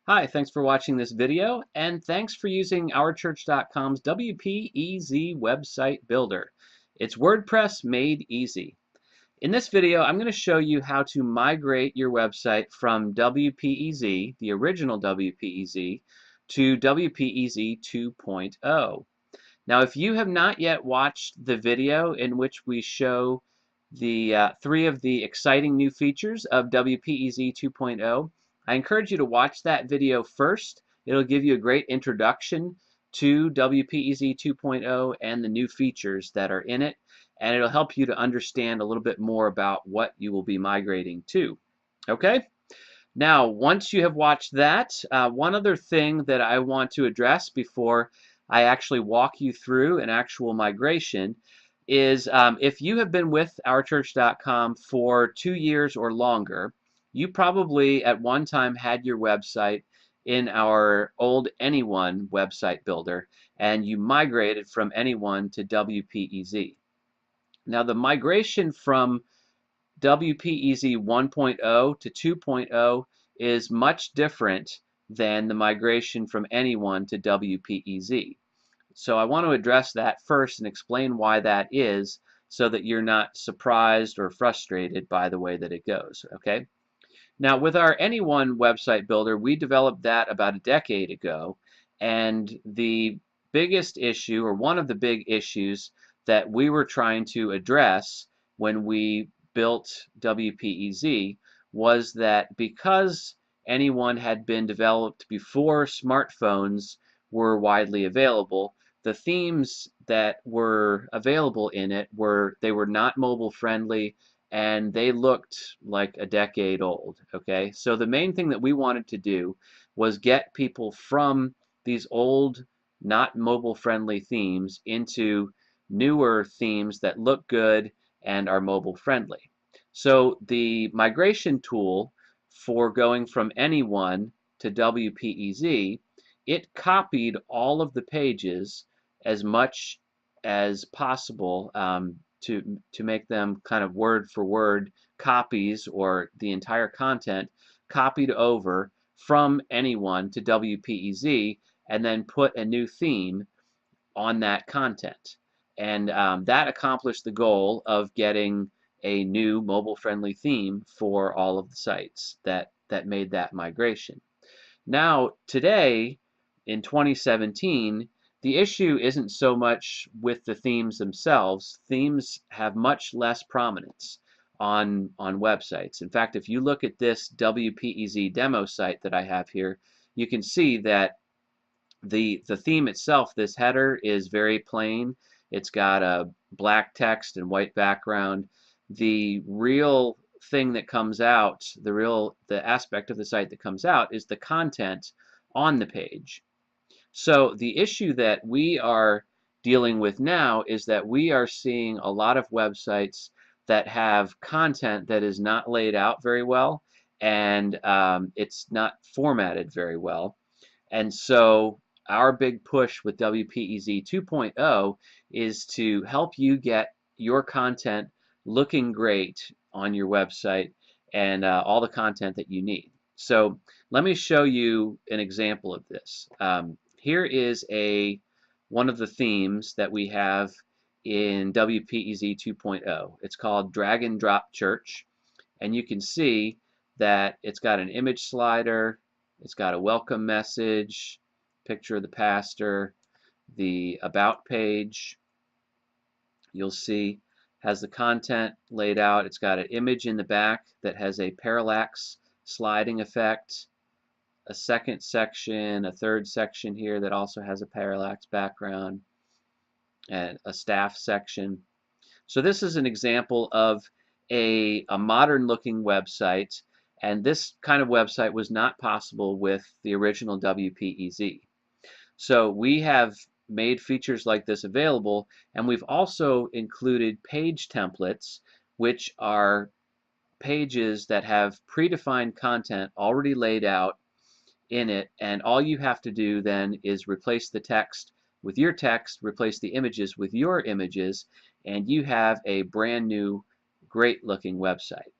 Hi, thanks for watching this video, and thanks for using OurChurch.com's WPEZ website builder. It's WordPress made easy. In this video, I'm going to show you how to migrate your website from WPEZ, the original WPEZ, to WPEZ 2.0. Now, if you have not yet watched the video in which we show the three of the exciting new features of WPEZ 2.0, I encourage you to watch that video first. It'll give you a great introduction to WPEZ 2.0 and the new features that are in it, and it'll help you to understand a little bit more about what you will be migrating to. Okay? Now, once you have watched that, one other thing that I want to address before I actually walk you through an actual migration is if you have been with OurChurch.com for 2 years or longer, you probably at one time had your website in our old Anyone website builder, and you migrated from Anyone to WPEZ. Now, the migration from WPEZ 1.0 to 2.0 is much different than the migration from Anyone to WPEZ. So I want to address that first and explain why that is so that you're not surprised or frustrated by the way that it goes, okay? Now, with our Anyone website builder, we developed that about a decade ago, and the biggest issue, or one of the big issues that we were trying to address when we built WPEZ was that because Anyone had been developed before smartphones were widely available, the themes that were available in it were not mobile friendly, and they looked like a decade old, okay? So the main thing that we wanted to do was get people from these old, not mobile friendly themes into newer themes that look good and are mobile friendly. So the migration tool for going from Anyone to WPEZ, it copied all of the pages as much as possible to make them kind of word for word copies, or the entire content copied over from Anyone to WPEZ, and then put a new theme on that content. And that accomplished the goal of getting a new mobile-friendly theme for all of the sites that made that migration. Now, today, in 2017, the issue isn't so much with the themes themselves. Themes have much less prominence on websites. In fact, if you look at this WPEZ demo site that I have here, you can see that the theme itself, this header, is very plain. It's got a black text and white background. The real thing that comes out, the aspect of the site that comes out, is the content on the page. So the issue that we are dealing with now is that we are seeing a lot of websites that have content that is not laid out very well, and it's not formatted very well. And so our big push with WPEZ 2.0 is to help you get your content looking great on your website, and all the content that you need. So let me show you an example of this. Here is one of the themes that we have in WPEZ 2.0. It's called Drag and Drop Church, and you can see that it's got an image slider, it's got a welcome message, picture of the pastor, the about page, you'll see has the content laid out. It's got an image in the back that has a parallax sliding effect, a second section, a third section here that also has a parallax background, and a staff section. So this is an example of a modern looking website, and this kind of website was not possible with the original WPEZ. So we have made features like this available, and we've also included page templates, which are pages that have predefined content already laid out in it, and all you have to do then is replace the text with your text, replace the images with your images, and you have a brand new, great looking website.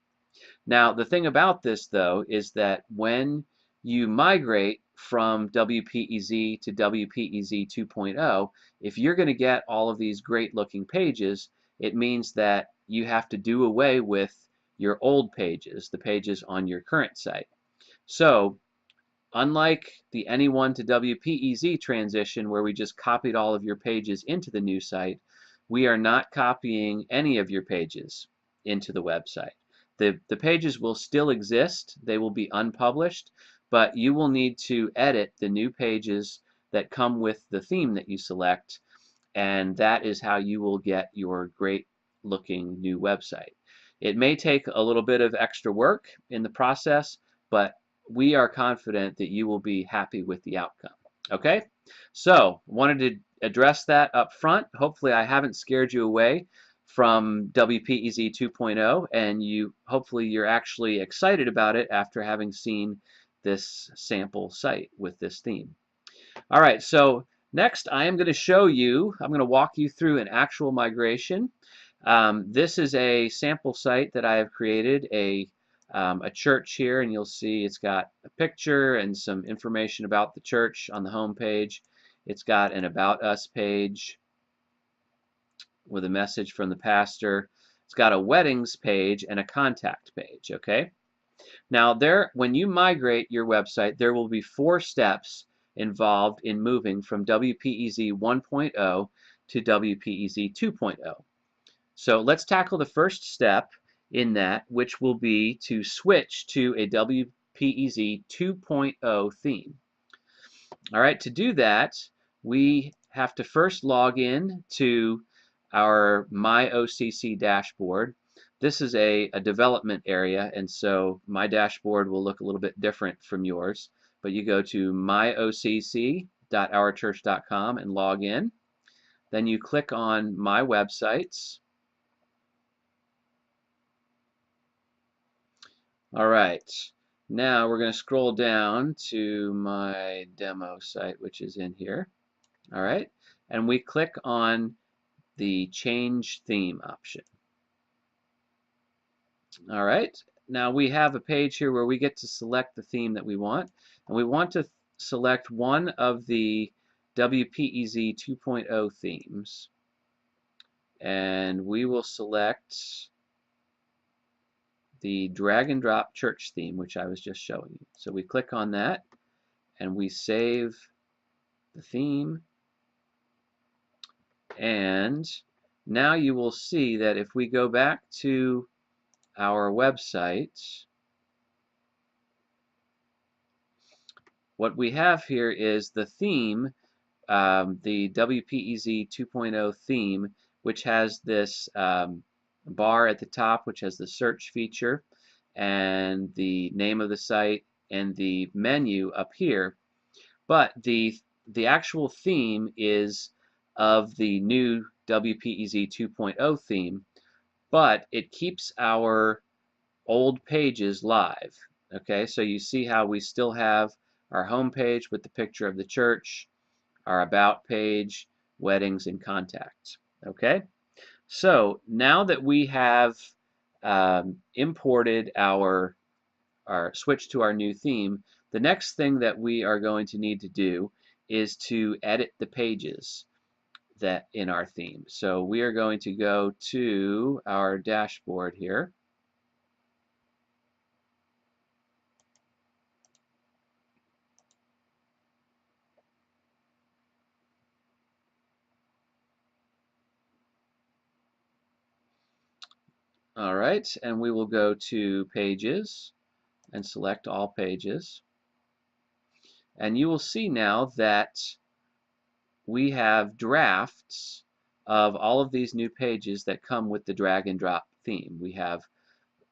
Now, the thing about this, though, is that when you migrate from WPEZ to WPEZ 2.0, if you're going to get all of these great looking pages, it means that you have to do away with your old pages, the pages on your current site. So unlike the Anyone to WPEZ transition where we just copied all of your pages into the new site, we are not copying any of your pages into the website. The pages will still exist, they will be unpublished, but you will need to edit the new pages that come with the theme that you select, and that is how you will get your great looking new website. It may take a little bit of extra work in the process, but we are confident that you will be happy with the outcome. Okay? So, wanted to address that up front. Hopefully I haven't scared you away from WPEZ 2.0, and hopefully you're actually excited about it after having seen this sample site with this theme. All right, so next I am going to show you, I'm going to walk you through an actual migration. This is a sample site that I have created, a church here, and you'll see it's got a picture and some information about the church on the home page. It's got an About Us page with a message from the pastor. It's got a weddings page and a contact page, okay? Now when you migrate your website, there will be 4 steps involved in moving from WPEZ 1.0 to WPEZ 2.0. So let's tackle the first step in that, which will be to switch to a WPEZ 2.0 theme. All right, to do that, we have to first log in to our My OCC dashboard. This is a development area, and so my dashboard will look a little bit different from yours. But you go to myocc.OurChurch.com and log in. Then you click on My Websites. All right, now we're going to scroll down to my demo site, which is in here. All right, and we click on the Change Theme option. All right, now we have a page here where we get to select the theme that we want, and we want to select one of the WPEZ 2.0 themes, and we will select the drag and drop church theme, which I was just showing you. So we click on that and we save the theme, and now you will see that if we go back to our website, what we have here is the theme, the WPEZ 2.0 theme, which has this bar at the top, which has the search feature and the name of the site and the menu up here. But the actual theme is of the new WPEZ 2.0 theme, but it keeps our old pages live. Okay, so you see how we still have our home page with the picture of the church, our About page, weddings, and contacts. Okay, so now that we have imported our switch to our new theme, the next thing that we are going to need to do is to edit the pages that in our theme. So we are going to go to our dashboard here. All right, and we will go to Pages and select All Pages. And you will see now that we have drafts of all of these new pages that come with the drag and drop theme. We have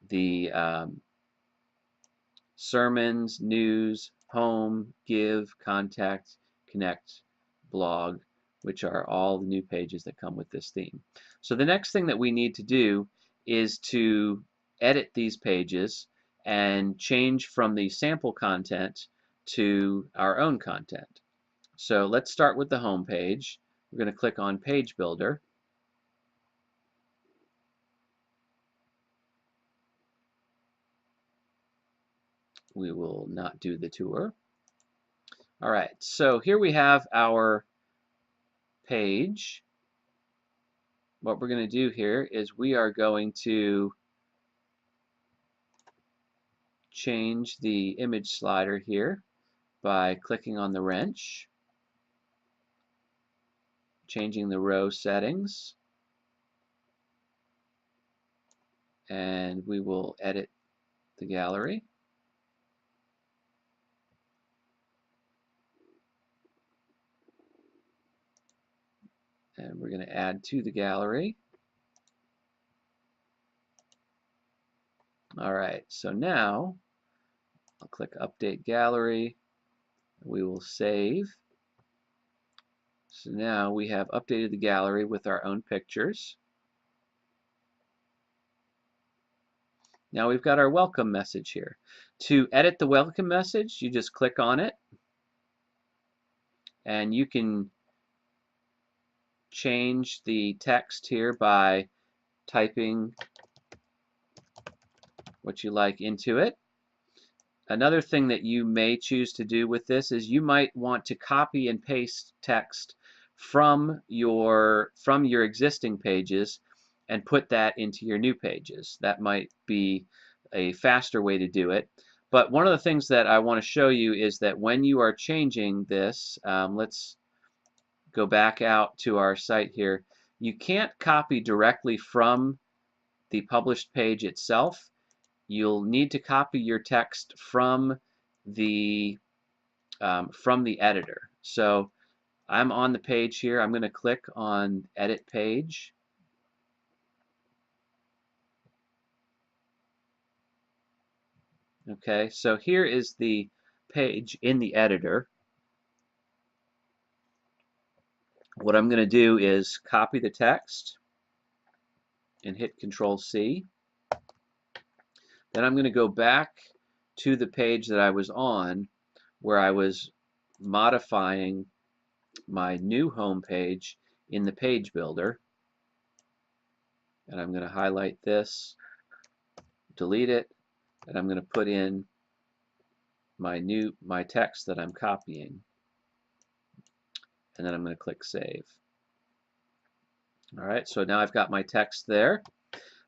the sermons, news, home, give, contact, connect, blog, which are all the new pages that come with this theme. So the next thing that we need to do is to edit these pages and change from the sample content to our own content. So let's start with the home page. We're going to click on Page Builder. we will not do the tour. All right, so here we have our page. What we're going to do here is we are going to change the image slider here by clicking on the wrench, changing the row settings, and we will edit the gallery. And we're going to add to the gallery. All right, so now I'll click Update Gallery. We will save. So now we have updated the gallery with our own pictures. Now we've got our welcome message here. To edit the welcome message, you just click on it, and you can change the text here by typing what you like into it. Another thing that you may choose to do with this is you might want to copy and paste text from your existing pages and put that into your new pages. That might be a faster way to do it. But one of the things that I want to show you is that when you are changing this, let's go back out to our site here. You can't copy directly from the published page itself. You'll need to copy your text from the editor. So I'm on the page here. I'm going to click on Edit Page. Okay, so here is the page in the editor. What I'm going to do is copy the text and hit Control-C. Then I'm going to go back to the page that I was on where I was modifying my new home page in the page builder. And I'm going to highlight this, delete it, and I'm going to put in my text that I'm copying. And then I'm going to click Save. All right, so now I've got my text there.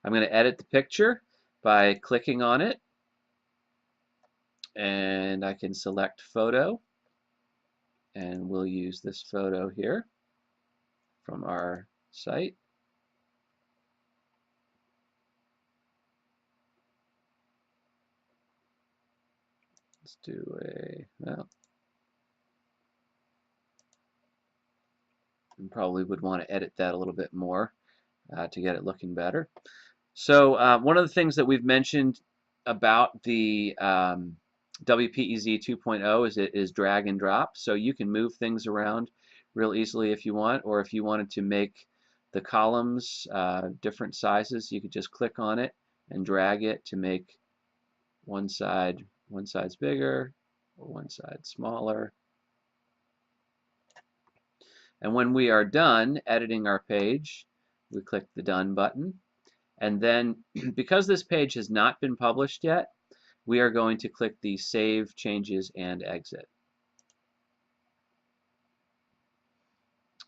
I'm going to edit the picture by clicking on it, and I can select Photo, and we'll use this photo here from our site. Let's do well, you probably would want to edit that a little bit more to get it looking better. So one of the things that we've mentioned about the WPEZ 2.0 is it is drag and drop. So you can move things around real easily if you want, or if you wanted to make the columns different sizes, you could just click on it and drag it to make one side's bigger or one side smaller. And when we are done editing our page, we click the Done button. And then, because this page has not been published yet, we are going to click the Save Changes and Exit.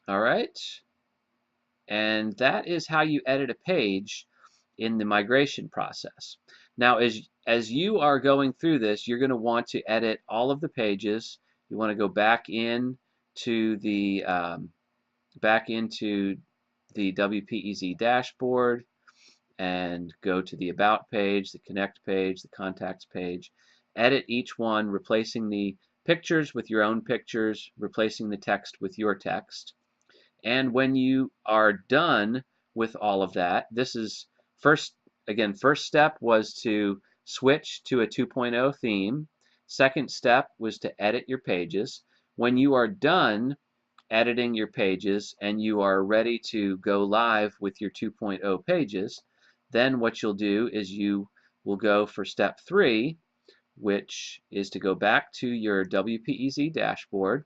All right. And that is how you edit a page in the migration process. Now, as you are going through this, you're going to want to edit all of the pages. You want to go back into the WPEZ dashboard and go to the About page, the Connect page, the Contacts page. Edit each one, replacing the pictures with your own pictures, replacing the text with your text. And when you are done with all of that, this is first step was to switch to a 2.0 theme. Second step was to edit your pages. When you are done editing your pages and you are ready to go live with your 2.0 pages, then what you'll do is you will go for step 3, which is to go back to your WPEZ dashboard,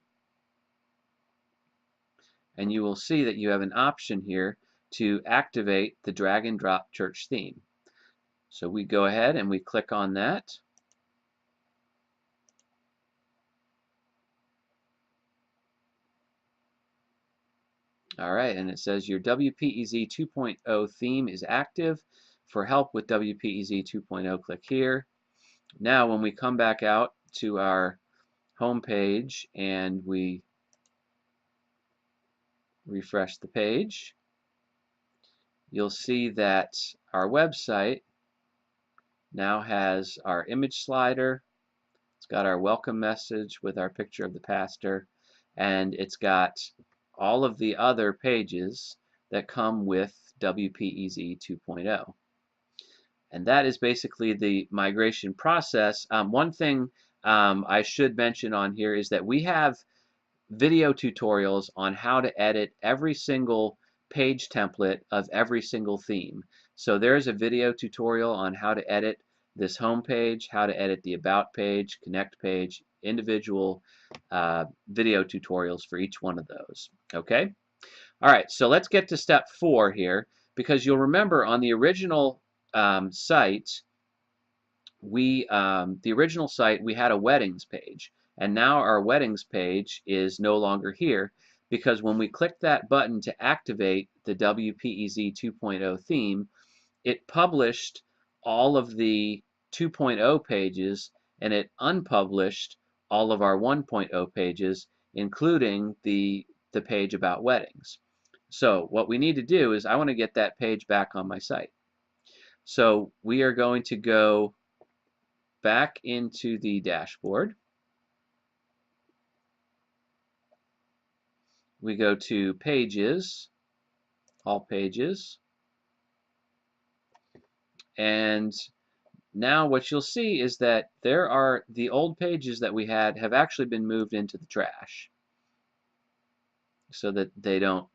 and you will see that you have an option here to activate the drag and drop church theme. So we go ahead and we click on that, All right, and it says your WPEZ 2.0 theme is active. For help with WPEZ 2.0, click here. Now, when we come back out to our home page and we refresh the page, you'll see that our website now has our image slider. It's got our welcome message with our picture of the pastor, and it's got all of the other pages that come with WPEZ 2.0. And that is basically the migration process. One thing I should mention on here is that we have video tutorials on how to edit every single page template of every single theme. So there's a video tutorial on how to edit this home page, how to edit the about page, connect page, individual video tutorials for each one of those. Okay? All right, so let's get to step 4 here, because you'll remember on the original site, we had a weddings page, and now our weddings page is no longer here, because when we click that button to activate the WPEZ 2.0 theme, it published all of the 2.0 pages, and it unpublished all of our 1.0 pages, including the page about weddings. So what we need to do is I want to get that page back on my site. So we are going to go back into the dashboard. We go to Pages, All Pages, and now what you'll see is that there are the old pages that we had have actually been moved into the trash, so that they don't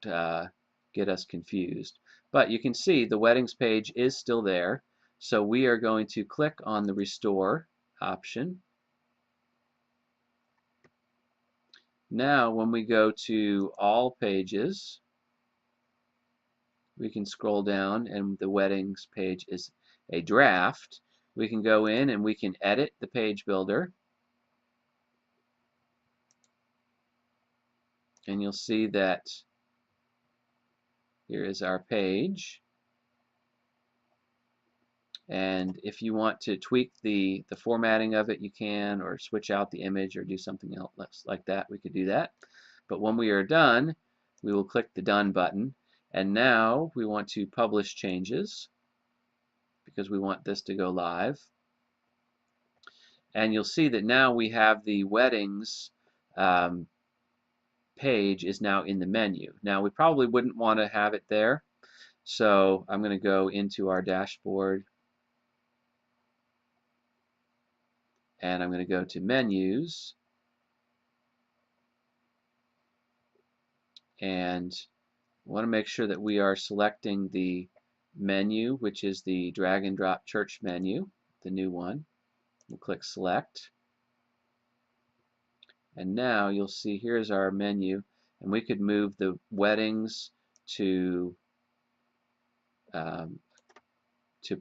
get us confused. But you can see the weddings page is still there, so we are going to click on the Restore option. Now when we go to All Pages, we can scroll down, and the weddings page is a draft. We can go in and we can edit the page builder, and you'll see that here is our page. And if you want to tweak the formatting of it, you can, or switch out the image or do something else like that, we could do that. But when we are done, we will click the Done button. And now we want to publish changes, because we want this to go live. And you'll see that now we have the weddings page is now in the menu. Now we probably wouldn't want to have it there, so I'm going to go into our dashboard, and I'm going to go to Menus, and want to make sure that we are selecting the menu, which is the drag and drop church menu, the new one. We'll click Select, and now you'll see here's our menu, and we could move the weddings to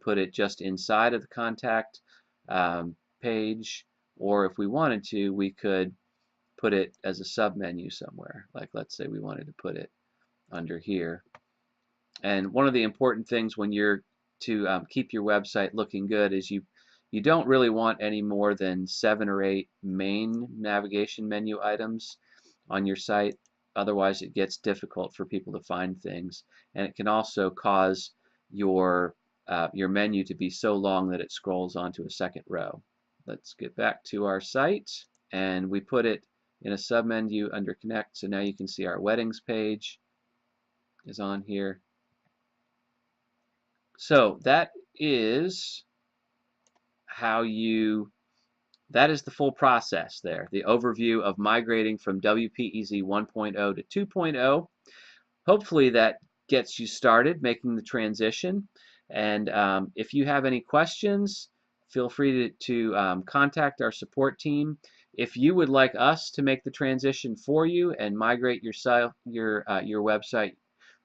put it just inside of the contact page, or if we wanted to, we could put it as a sub-menu somewhere. Like, let's say we wanted to put it under here. And one of the important things when you're to keep your website looking good is you don't really want any more than 7 or 8 main navigation menu items on your site. Otherwise it gets difficult for people to find things, and it can also cause your menu to be so long that it scrolls onto a second row. Let's get back to our site, and we put it in a submenu under Connect, so now you can see our weddings page is on here. So that is that is the full process there, the overview of migrating from WPEZ 1.0 to 2.0. Hopefully that gets you started making the transition, and if you have any questions, feel free to contact our support team. If you would like us to make the transition for you and migrate your website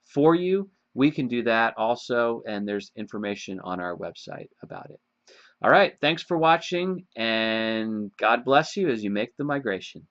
for you, we can do that also, and there's information on our website about it. All right, thanks for watching, and God bless you as you make the migration.